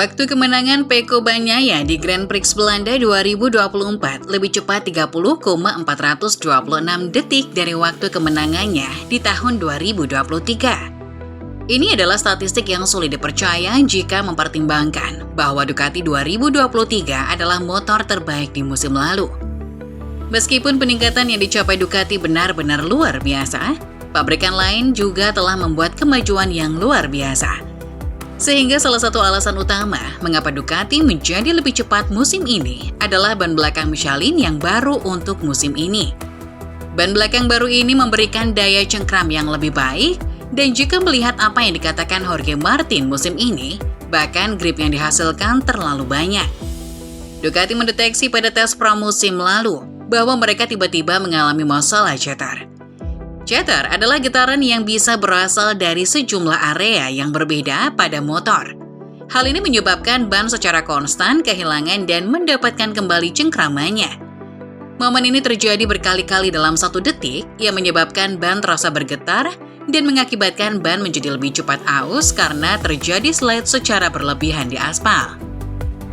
Waktu kemenangan Pecco Bagnaia di Grand Prix Belanda 2024 lebih cepat 30,426 detik dari waktu kemenangannya di tahun 2023. Ini adalah statistik yang sulit dipercaya jika mempertimbangkan bahwa Ducati 2023 adalah motor terbaik di musim lalu. Meskipun peningkatan yang dicapai Ducati benar-benar luar biasa, pabrikan lain juga telah membuat kemajuan yang luar biasa. Sehingga salah satu alasan utama mengapa Ducati menjadi lebih cepat musim ini adalah ban belakang Michelin yang baru untuk musim ini. Ban belakang baru ini memberikan daya cengkram yang lebih baik, dan jika melihat apa yang dikatakan Jorge Martin musim ini, bahkan grip yang dihasilkan terlalu banyak. Ducati mendeteksi pada tes pramusim lalu bahwa mereka tiba-tiba mengalami masalah cetar. Cetar adalah getaran yang bisa berasal dari sejumlah area yang berbeda pada motor. Hal ini menyebabkan ban secara konstan kehilangan dan mendapatkan kembali cengkramannya. Momen ini terjadi berkali-kali dalam 1 detik yang menyebabkan ban terasa bergetar dan mengakibatkan ban menjadi lebih cepat aus karena terjadi slide secara berlebihan di aspal.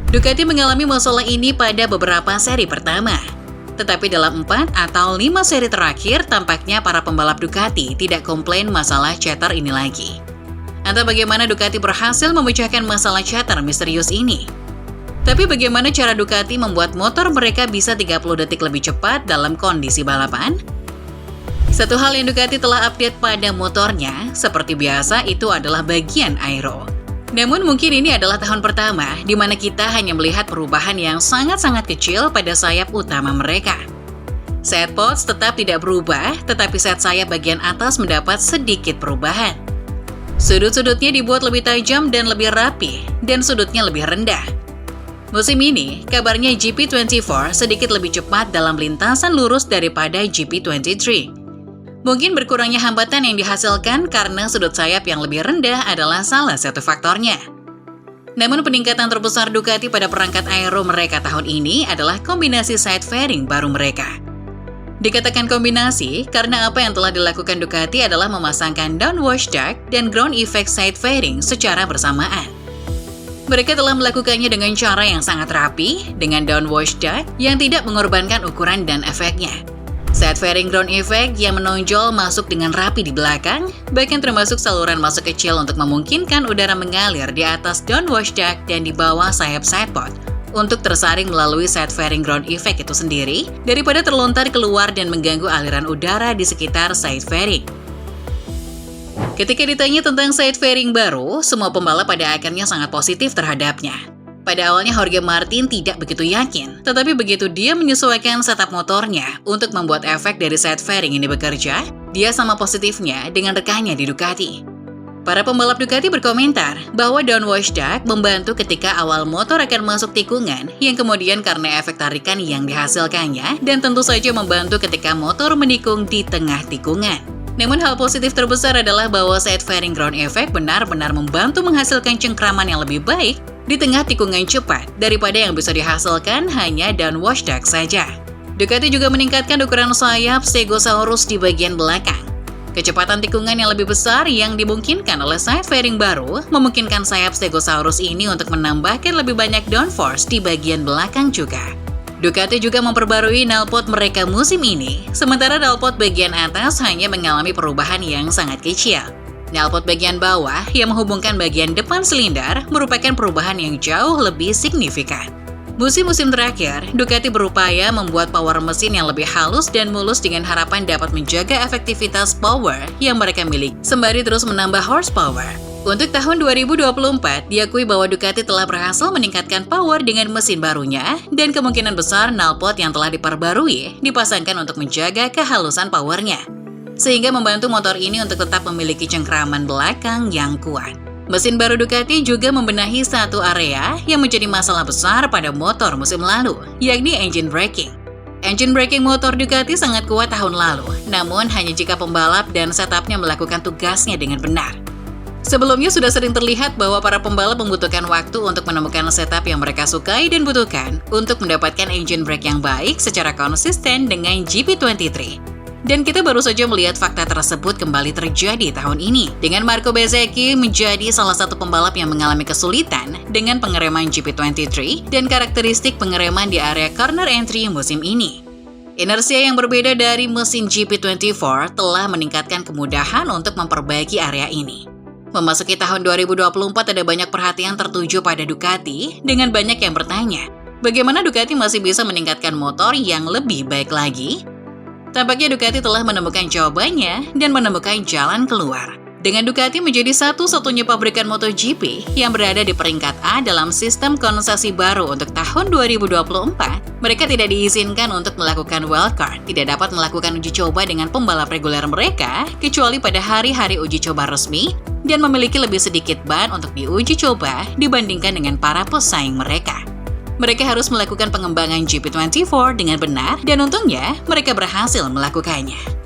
Ducati mengalami masalah ini pada beberapa seri pertama. Tetapi dalam 4 atau 5 seri terakhir, tampaknya para pembalap Ducati tidak komplain masalah cetar ini lagi. Entah bagaimana Ducati berhasil memecahkan masalah cetar misterius ini. Tapi bagaimana cara Ducati membuat motor mereka bisa 30 detik lebih cepat dalam kondisi balapan? Satu hal yang Ducati telah update pada motornya, seperti biasa itu adalah bagian aero. Namun mungkin ini adalah tahun pertama di mana kita hanya melihat perubahan yang sangat-sangat kecil pada sayap utama mereka. Set pods tetap tidak berubah, tetapi set sayap bagian atas mendapat sedikit perubahan. Sudut-sudutnya dibuat lebih tajam dan lebih rapi, dan sudutnya lebih rendah. Musim ini, kabarnya GP24 sedikit lebih cepat dalam lintasan lurus daripada GP23. Mungkin berkurangnya hambatan yang dihasilkan karena sudut sayap yang lebih rendah adalah salah satu faktornya. Namun peningkatan terbesar Ducati pada perangkat aero mereka tahun ini adalah kombinasi side fairing baru mereka. Dikatakan kombinasi karena apa yang telah dilakukan Ducati adalah memasangkan downwash duct dan ground effect side fairing secara bersamaan. Mereka telah melakukannya dengan cara yang sangat rapi, dengan downwash duct yang tidak mengorbankan ukuran dan efeknya. Side fairing ground effect yang menonjol masuk dengan rapi di belakang, bahkan termasuk saluran masuk kecil untuk memungkinkan udara mengalir di atas downwash duct dan di bawah sayap sidepod untuk tersaring melalui side fairing ground effect itu sendiri daripada terlontar keluar dan mengganggu aliran udara di sekitar side fairing. Ketika ditanya tentang side fairing baru, semua pembalap pada akhirnya sangat positif terhadapnya. Pada awalnya Jorge Martin tidak begitu yakin, tetapi begitu dia menyesuaikan setup motornya untuk membuat efek dari side fairing ini bekerja, dia sama positifnya dengan rekannya di Ducati. Para pembalap Ducati berkomentar bahwa downwash duct membantu ketika awal motor akan masuk tikungan, yang kemudian karena efek tarikan yang dihasilkannya, dan tentu saja membantu ketika motor menikung di tengah tikungan. Namun hal positif terbesar adalah bahwa side fairing ground effect benar-benar membantu menghasilkan cengkraman yang lebih baik di tengah tikungan cepat daripada yang bisa dihasilkan hanya downwash duct saja. Ducati juga meningkatkan ukuran sayap Stegosaurus di bagian belakang. Kecepatan tikungan yang lebih besar yang dimungkinkan oleh side fairing baru memungkinkan sayap Stegosaurus ini untuk menambahkan lebih banyak downforce di bagian belakang juga. Ducati juga memperbarui knalpot mereka musim ini, sementara knalpot bagian atas hanya mengalami perubahan yang sangat kecil. Knalpot bagian bawah yang menghubungkan bagian depan silinder merupakan perubahan yang jauh lebih signifikan. Musim-musim terakhir, Ducati berupaya membuat power mesin yang lebih halus dan mulus dengan harapan dapat menjaga efektivitas power yang mereka miliki, sembari terus menambah horsepower. Untuk tahun 2024, diakui bahwa Ducati telah berhasil meningkatkan power dengan mesin barunya, dan kemungkinan besar knalpot yang telah diperbarui dipasangkan untuk menjaga kehalusan powernya, sehingga membantu motor ini untuk tetap memiliki cengkraman belakang yang kuat. Mesin baru Ducati juga membenahi satu area yang menjadi masalah besar pada motor musim lalu, yakni engine braking. Engine braking motor Ducati sangat kuat tahun lalu, namun hanya jika pembalap dan setupnya melakukan tugasnya dengan benar. Sebelumnya sudah sering terlihat bahwa para pembalap membutuhkan waktu untuk menemukan setup yang mereka sukai dan butuhkan untuk mendapatkan engine brake yang baik secara konsisten dengan GP23. Dan kita baru saja melihat fakta tersebut kembali terjadi tahun ini, dengan Marco Bezzecchi menjadi salah satu pembalap yang mengalami kesulitan dengan pengereman GP23 dan karakteristik pengereman di area corner entry musim ini. Inersia yang berbeda dari mesin GP24 telah meningkatkan kemudahan untuk memperbaiki area ini. Memasuki tahun 2024 ada banyak perhatian tertuju pada Ducati dengan banyak yang bertanya, bagaimana Ducati masih bisa meningkatkan motor yang lebih baik lagi? Tampaknya Ducati telah menemukan jawabannya dan menemukan jalan keluar. Dengan Ducati menjadi satu-satunya pabrikan MotoGP yang berada di peringkat A dalam sistem konsesi baru untuk tahun 2024, mereka tidak diizinkan untuk melakukan wildcard, tidak dapat melakukan uji coba dengan pembalap reguler mereka, kecuali pada hari-hari uji coba resmi, dan memiliki lebih sedikit ban untuk diuji coba dibandingkan dengan para pesaing mereka. Mereka harus melakukan pengembangan GP24 dengan benar, dan untungnya mereka berhasil melakukannya.